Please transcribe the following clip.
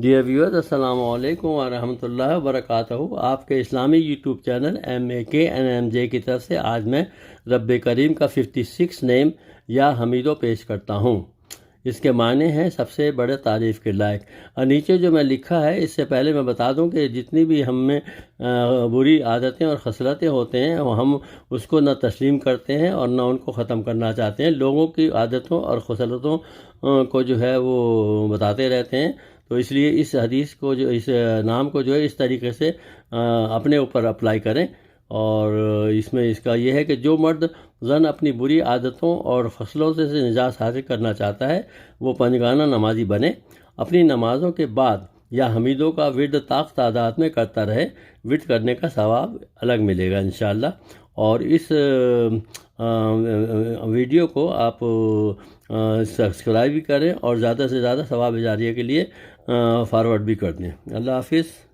Dear viewers, السلام علیکم ورحمۃ اللہ وبرکاتہ۔ آپ کے اسلامی یوٹیوب چینل MAKNMJ کی طرف سے آج میں رب کریم کا 56 نیم یا حمیدو پیش کرتا ہوں۔ اس کے معنی ہیں سب سے بڑے تعریف کے لائق۔ اور نیچے جو میں لکھا ہے، اس سے پہلے میں بتا دوں کہ جتنی بھی ہم میں بری عادتیں اور خصلتیں ہوتے ہیں، ہم اس کو نہ تسلیم کرتے ہیں اور نہ ان کو ختم کرنا چاہتے ہیں۔ لوگوں کی عادتوں اور خصلتوں کو جو ہے وہ بتاتے رہتے ہیں، تو اس لیے اس حدیث کو اس نام کو جو ہے اس طریقے سے اپنے اوپر اپلائی کریں۔ اور اس میں اس کا یہ ہے کہ جو مرد زن اپنی بری عادتوں اور خصلوں سے نجات حاصل کرنا چاہتا ہے، وہ پنجگانہ نمازی بنے، اپنی نمازوں کے بعد یا حمیدوں کا ورد طاق تعداد میں کرتا رہے۔ ورد کرنے کا ثواب الگ ملے گا انشاءاللہ۔ اور اس ویڈیو کو آپ سبسکرائب بھی کریں اور زیادہ سے زیادہ ثواب جاریہ کے لیے فارورڈ بھی کر دیں۔ اللہ حافظ۔